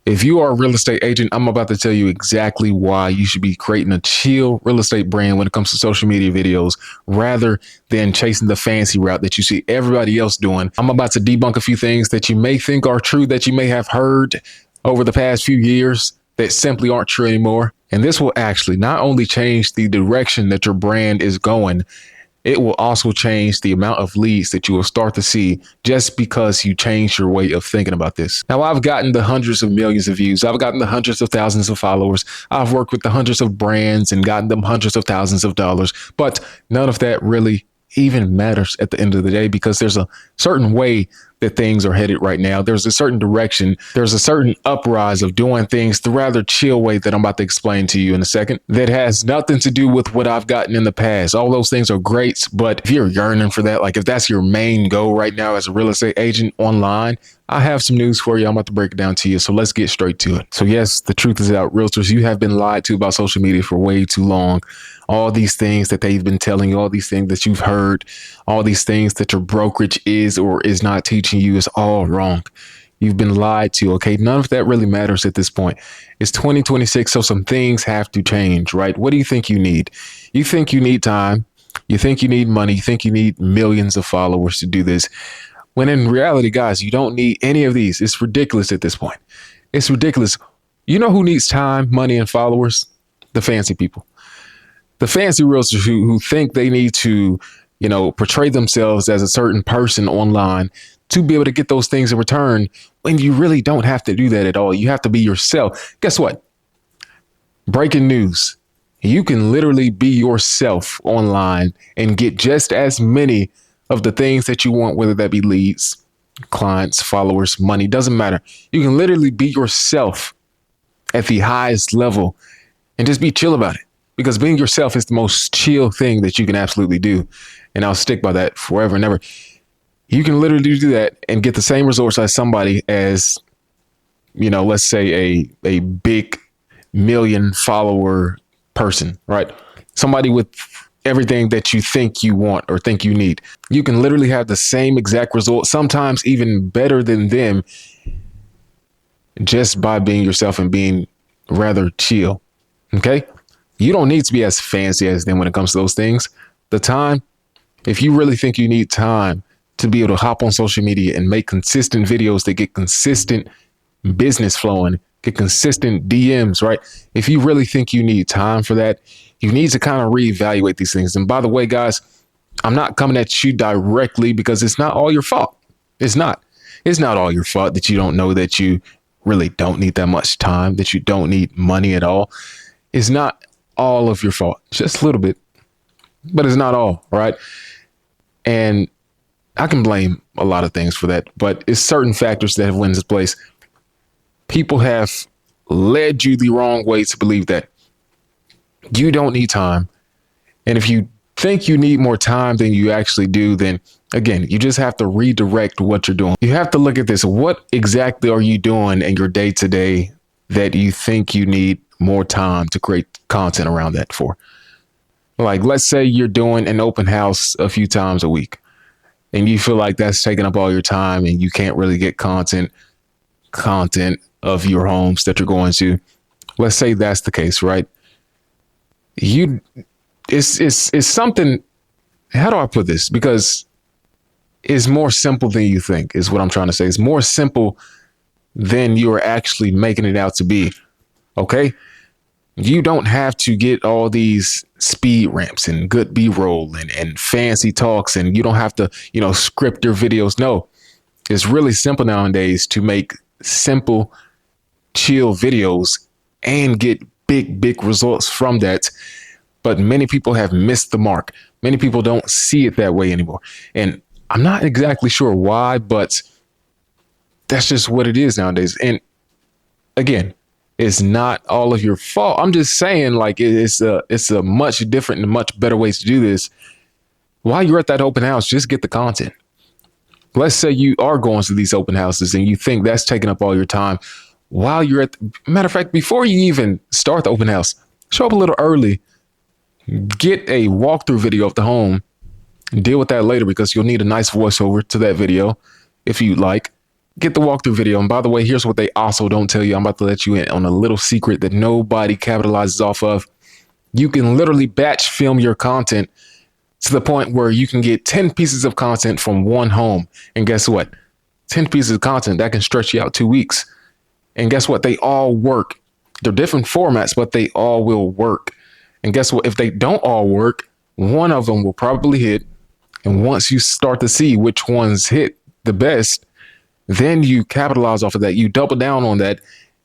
If you are a real estate agent, I'm about to tell you exactly why you should be creating a chill real estate brand when it comes to social media videos rather than chasing the fancy route that you see everybody else doing. I'm about to debunk a few things that you may think are true, that you may have heard over the past few years that simply aren't true anymore. And this will actually not only change the direction that your brand is going, it will also change the amount of leads that you will start to see just because you change your way of thinking about this. Now, I've gotten the hundreds of millions of views. I've gotten the hundreds of thousands of followers. I've worked with the hundreds of brands and gotten them hundreds of thousands of dollars. But none of that really even matters at the end of the day, because there's a certain way that things are headed right now. There's a certain direction. There's a certain uprise of doing things the rather chill way that I'm about to explain to you in a second that has nothing to do with what I've gotten in the past. All those things are great, but if you're yearning for that, like if that's your main goal right now as a real estate agent online, I have some news for you. I'm about to break it down to you. So let's get straight to it. So yes, the truth is out. Realtors, you have been lied to about social media for way too long. All these things that they've been telling you, all these things that you've heard, all these things that your brokerage is or is not teaching you is all wrong. You've been lied to. Okay. None of that really matters at this point. It's 2026. So some things have to change, right? What do you think you need? You think you need time. You think you need money. You think you need millions of followers to do this. When in reality, guys, you don't need any of these. It's ridiculous at this point. It's ridiculous. You know who needs time, money, and followers? The fancy people. The fancy realtors who think they need to, portray themselves as a certain person online to be able to get those things in return, when you really don't have to do that at all. You have to be yourself. Guess what? Breaking news. You can literally be yourself online and get just as many of the things that you want, whether that be leads, clients, followers, money, doesn't matter. You can literally be yourself at the highest level and just be chill about it, because being yourself is the most chill thing that you can absolutely do. And I'll stick by that forever and ever. You can literally do that and get the same results as somebody as, let's say a big million follower person, right? Somebody with everything that you think you want or think you need. You can literally have the same exact result, sometimes even better than them, just by being yourself and being rather chill. Okay. You don't need to be as fancy as them when it comes to those things. The time, if you really think you need time to be able to hop on social media and make consistent videos that get consistent business flowing, get consistent DMs, right? If you really think you need time for that, you need to kind of reevaluate these things. And by the way, guys, I'm not coming at you directly because it's not all your fault. It's not all your fault that you don't know that you really don't need that much time, that you don't need money at all. It's not all of your fault, just a little bit, but it's not all, right? And I can blame a lot of things for that, but it's certain factors that have went into place. People have led you the wrong way to believe that you don't need time. And if you think you need more time than you actually do, then again, you just have to redirect what you're doing. You have to look at this. What exactly are you doing in your day to day that you think you need more time to create content around that for? Like, let's say you're doing an open house a few times a week and you feel like that's taking up all your time and you can't really get content of your homes that you're going to. Let's say that's the case, right? It's something, how do I put this? Because it's more simple than you think, is what I'm trying to say. It's more simple than you're actually making it out to be. Okay. You don't have to get all these speed ramps and good B-roll and fancy talks, and you don't have to, script your videos. No, it's really simple nowadays to make simple, chill videos and get big results from that. But many people have missed the mark. Many people don't see it that way anymore. And I'm not exactly sure why, but that's just what it is nowadays. And again, it's not all of your fault. I'm just saying, like, it's a much different and much better ways to do this. While you're at that open house, just get the content. Let's say you are going to these open houses and you think that's taking up all your time. While you're matter of fact, before you even start the open house, show up a little early, get a walkthrough video of the home, deal with that later because you'll need a nice voiceover to that video if you like. get the walkthrough video. And by the way, here's what they also don't tell you. I'm about to let you in on a little secret that nobody capitalizes off of. You can literally batch film your content to the point where you can get 10 pieces of content from one home. And guess what? 10 pieces of content that can stretch you out 2 weeks. And guess what? They all work. They're different formats, but they all will work. And guess what? If they don't all work, one of them will probably hit. And once you start to see which ones hit the best, then you capitalize off of that. You double down on that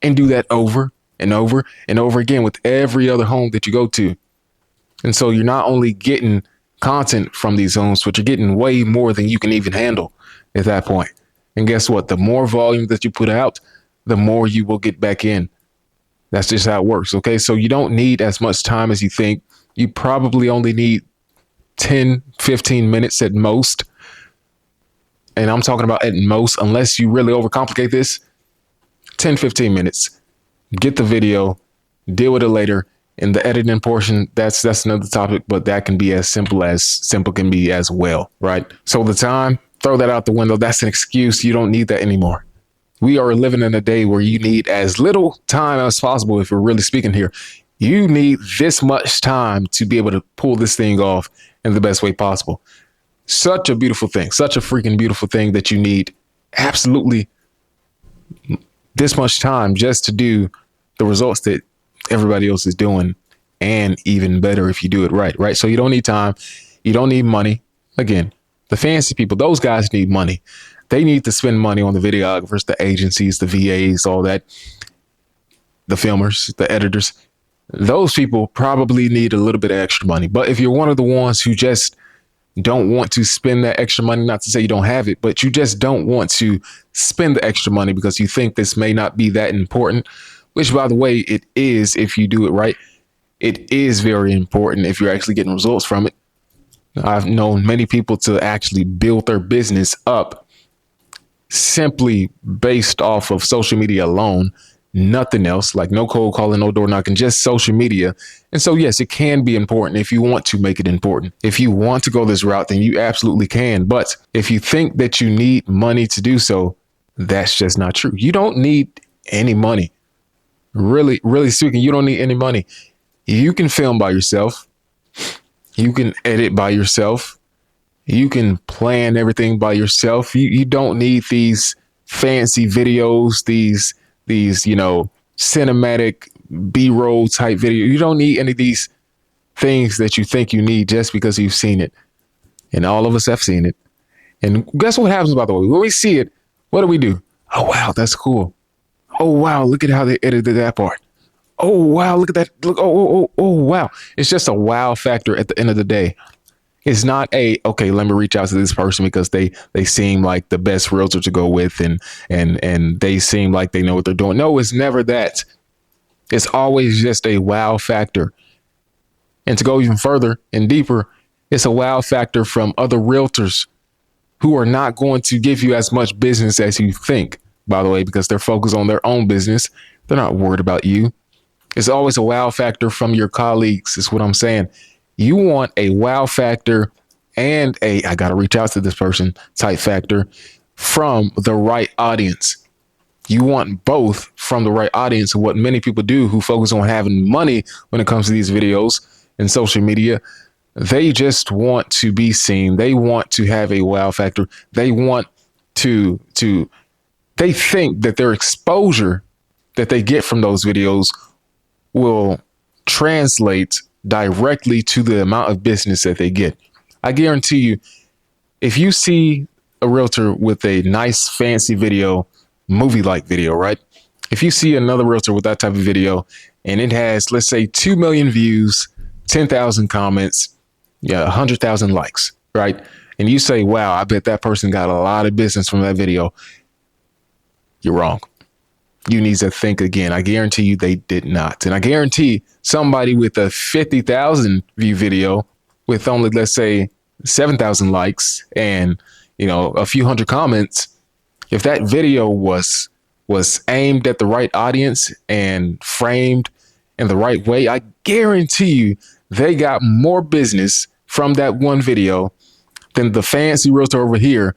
and do that over and over and over again with every other home that you go to. And so you're not only getting content from these homes, but you're getting way more than you can even handle at that point. And guess what? The more volume that you put out, the more you will get back in. That's just how it works. Okay. So you don't need as much time as you think. You probably only need 10, 15 minutes at most. And I'm talking about at most, unless you really overcomplicate this, 10, 15 minutes. Get the video, deal with it later. In the editing portion, that's another topic, but that can be as simple can be as well, right? So the time, throw that out the window. That's an excuse. You don't need that anymore. We are living in a day where you need as little time as possible. If we're really speaking here, you need this much time to be able to pull this thing off in the best way possible. Such a beautiful thing, such a freaking beautiful thing that you need absolutely this much time just to do the results that everybody else is doing, and even better if you do it right, right? So you don't need time. You don't need money. Again, the fancy people, those guys need money. They need to spend money on the videographers, the agencies, the VAs, all that, the filmers, the editors. Those people probably need a little bit of extra money. But if you're one of the ones who just don't want to spend that extra money, not to say you don't have it, but you just don't want to spend the extra money because you think this may not be that important, which, by the way, it is if you do it right. It is very important if you're actually getting results from it. I've known many people to actually build their business up simply based off of social media alone, nothing else, like no cold calling, no door knocking, just social media. And so, yes, it can be important if you want to make it important. If you want to go this route, then you absolutely can. But if you think that you need money to do so, that's just not true. You don't need any money. Really, really speaking, you don't need any money. You can film by yourself. You can edit by yourself. You can plan everything by yourself. You don't need these fancy videos, these cinematic B-roll type video. You don't need any of these things that you think you need just because you've seen it. And all of us have seen it. And guess what happens, by the way? When we see it, what do? Oh, wow, that's cool. Oh, wow, look at how they edited that part. Oh, wow, look at that. Look, wow. It's just a wow factor at the end of the day. It's not okay, let me reach out to this person because they seem like the best realtor to go with and they seem like they know what they're doing. No, it's never that. It's always just a wow factor. And to go even further and deeper, it's a wow factor from other realtors who are not going to give you as much business as you think, by the way, because they're focused on their own business. They're not worried about you. It's always a wow factor from your colleagues, is what I'm saying. You want a wow factor and I got to reach out to this person type factor from the right audience. You want both from the right audience. And what many people do who focus on having money when it comes to these videos and social media, they just want to be seen. They want to have a wow factor. They want to they think that their exposure that they get from those videos will translate directly to the amount of business that they get. I guarantee you, if you see a realtor with a nice fancy video, movie-like video, right? If you see another realtor with that type of video and it has, let's say, 2 million views, 10,000 comments, 100,000 likes, right? And you say, wow, I bet that person got a lot of business from that video. You're wrong. You need to think again. I guarantee you they did not. And I guarantee somebody with a 50,000 view video with only, let's say, 7,000 likes and, a few hundred comments, if that video was aimed at the right audience and framed in the right way, I guarantee you they got more business from that one video than the fancy realtor over here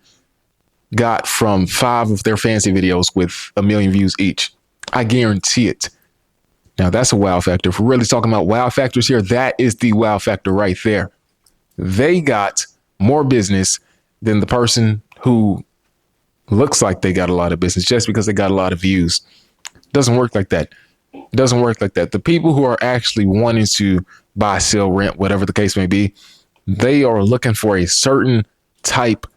got from 5 of their fancy videos with 1 million views each. I guarantee it. Now that's a wow factor. If we're really talking about wow factors here, that is the wow factor right there. They got more business than the person who looks like they got a lot of business just because they got a lot of views. Doesn't work like that. It doesn't work like that. The people who are actually wanting to buy, sell, rent, whatever the case may be, they are looking for a certain type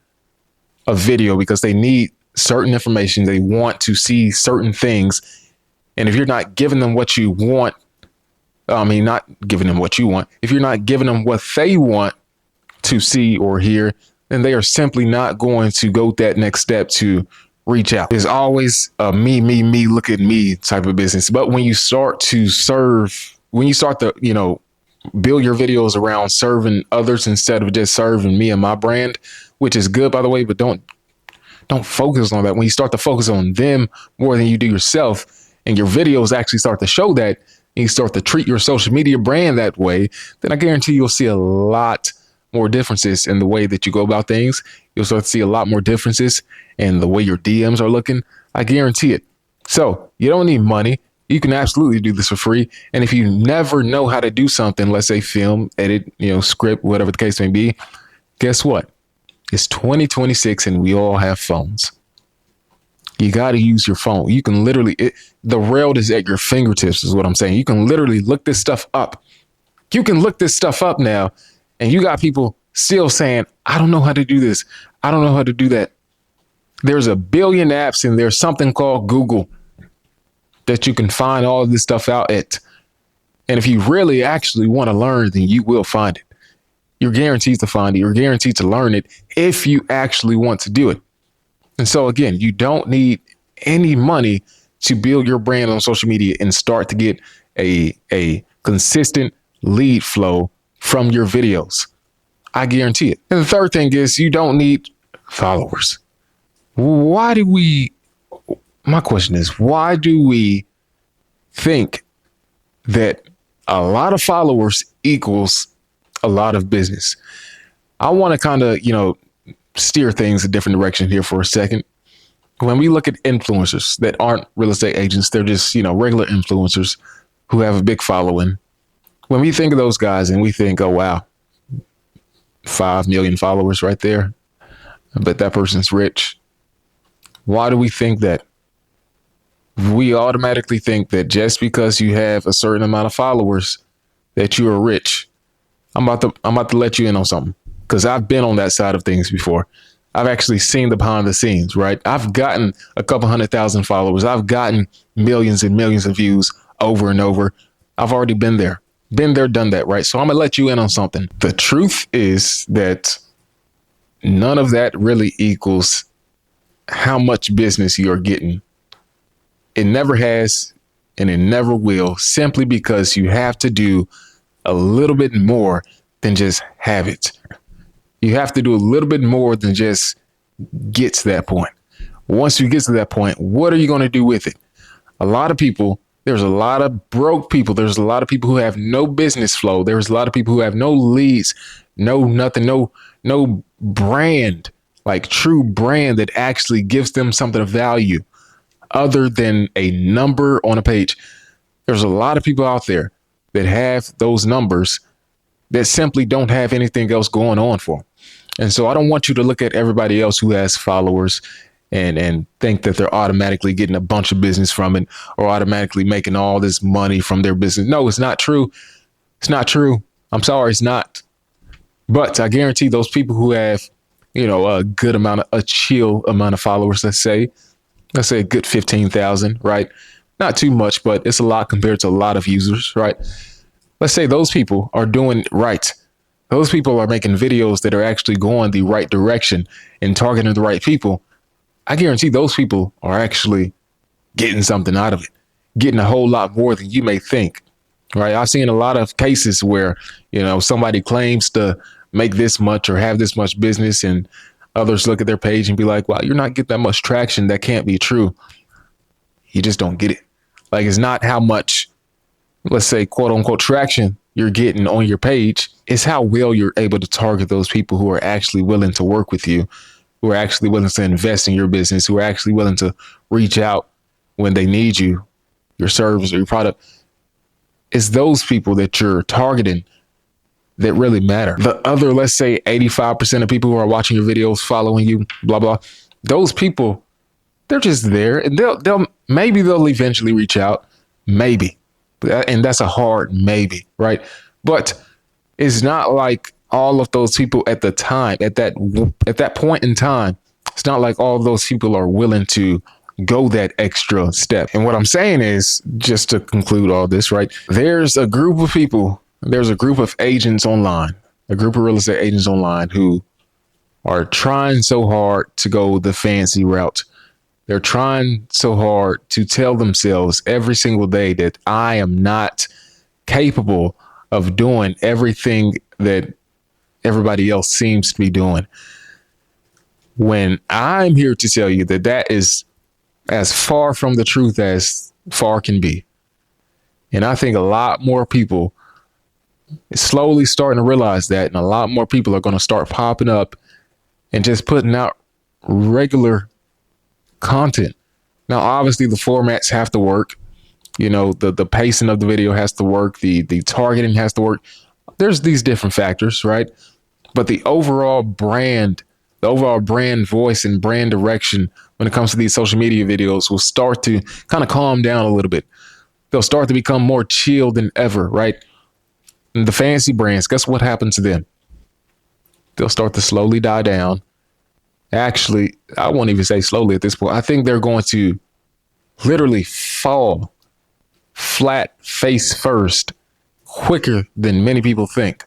of video because they need certain information. They want to see certain things. And if you're not giving them what you want, not giving them what you want, if you're not giving them what they want to see or hear, then they are simply not going to go that next step to reach out. There's always a me, look at me type of business. But when you start to build your videos around serving others instead of just serving me and my brand, which is good, by the way, but don't focus on that. When you start to focus on them more than you do yourself, and your videos actually start to show that, and you start to treat your social media brand that way, then I guarantee you'll see a lot more differences in the way that you go about things. You'll start to see a lot more differences in the way your DMs are looking. I guarantee it. So you don't need money. You can absolutely do this for free. And if you never know how to do something, let's say film, edit, script, whatever the case may be, guess what? It's 2026 and we all have phones. You got to use your phone. You can literally, the rail is at your fingertips is what I'm saying. You can literally look this stuff up. You can look this stuff up now. And you got people still saying, I don't know how to do this. I don't know how to do that. There's a billion apps and there's something called Google that you can find all of this stuff out at. And if you really actually want to learn, then you will find it. You're guaranteed to find it. You're guaranteed to learn it if you actually want to do it. And so again, you don't need any money to build your brand on social media and start to get a consistent lead flow from your videos. I guarantee it. And the third thing is you don't need followers. My question is, why do we think that a lot of followers equals a lot of business? I want to kind of, steer things a different direction here for a second. When we look at influencers that aren't real estate agents, they're just, regular influencers who have a big following. When we think of those guys and we think, oh, wow, 5 million followers right there, but that person's rich. Why do we think that? We automatically think that just because you have a certain amount of followers that you are rich. I'm about to let you in on something because I've been on that side of things before. I've actually seen the behind the scenes, right? I've gotten a couple 100,000 followers. I've gotten millions and millions of views over and over. I've already been there, done that, right? So I'm gonna let you in on something. The truth is that none of that really equals how much business you're getting. It never has, and it never will, simply because you have to do a little bit more than just have it. You have to do a little bit more than just get to that point. Once you get to that point, what are you going to do with it? A lot of people, there's a lot of broke people. There's a lot of people who have no business flow. There's a lot of people who have no leads, no nothing, no brand, like true brand that actually gives them something of value other than a number on a page. There's a lot of people out there that have those numbers that simply don't have anything else going on for them. And so I don't want you to look at everybody else who has followers and think that they're automatically getting a bunch of business from it or automatically making all this money from their business. No, it's not true. It's not true. I'm sorry, it's not. But I guarantee those people who have, a chill amount of followers, let's say a good 15,000, right? Not too much, but it's a lot compared to a lot of users, right? Let's say those people are doing right. Those people are making videos that are actually going the right direction and targeting the right people. I guarantee those people are actually getting something out of it, getting a whole lot more than you may think, right? I've seen a lot of cases where, somebody claims to make this much or have this much business and others look at their page and be like, wow, you're not getting that much traction. That can't be true. You just don't get it. Like, it's not how much, let's say, quote unquote, traction you're getting on your page. It's how well you're able to target those people who are actually willing to work with you who are actually willing to invest in your business, who are actually willing to reach out when they need you, your service or your product. It's those people that you're targeting that really matter. The other, let's say 85% of people who are watching your videos, following you, blah, blah, those people, they're just there, and they'll eventually reach out, maybe. And that's a hard maybe, right? But it's not like all of those people at the time, at that point in time, it's not like all of those people are willing to go that extra step. And what I'm saying is, just to conclude all this, right? There's a group of people, there's a group of agents online, a group of real estate agents online who are trying so hard to go the fancy route. They're trying so hard to tell themselves every single day that I am not capable of doing everything that everybody else seems to be doing. When I'm here to tell you that that is as far from the truth as far can be. And I think a lot more people is slowly starting to realize that, and a lot more people are going to start popping up and just putting out regular content. Now, obviously the formats have to work. You know, the pacing of the video has to work. The targeting has to work. There's these different factors, right? But the overall brand voice and brand direction when it comes to these social media videos will start to kind of calm down a little bit. They'll start to become more chill than ever, right? And the fancy brands, guess what happens to them? They'll start to slowly die down. Actually, I won't even say slowly at this point. I think they're going to literally fall flat face first quicker than many people think.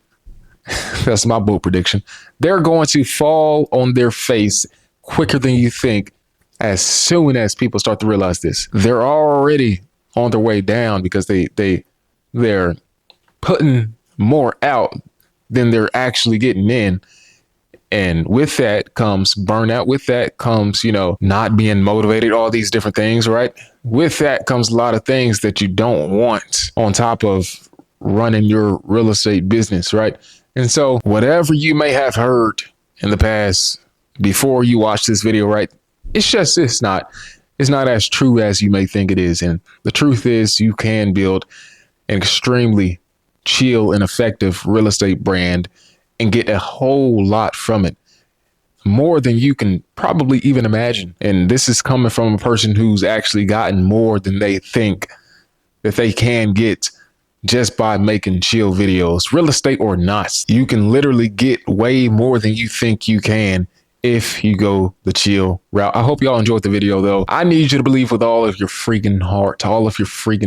That's my bold prediction. They're going to fall on their face quicker than you think as soon as people start to realize this. They're already on their way down because they're putting more out than they're actually getting in. And with that comes burnout. With that comes, not being motivated, all these different things, right? With that comes a lot of things that you don't want on top of running your real estate business, right? And so whatever you may have heard in the past before you watch this video, right? It's not as true as you may think it is. And the truth is you can build an extremely chill and effective real estate brand and get a whole lot from it, more than you can probably even imagine. And this is coming from a person who's actually gotten more than they think that they can get just by making chill videos, real estate or not. You can literally get way more than you think you can if you go the chill route. I hope y'all enjoyed the video though. I need you to believe with all of your freaking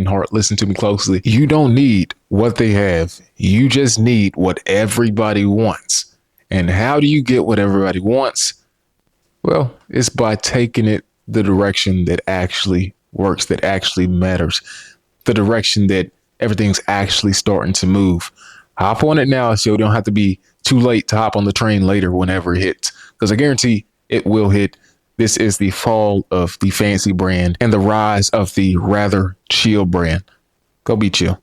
heart, listen to me closely. You don't need what they have. You just need what everybody wants. And how do you get what everybody wants? Well, it's by taking it the direction that actually works, that actually matters, the direction that everything's actually starting to move. Hop on it now so you don't have to be too late to hop on the train later whenever it hits, because I guarantee it will hit. This is the fall of the fancy brand and the rise of the rather chill brand. Go be chill.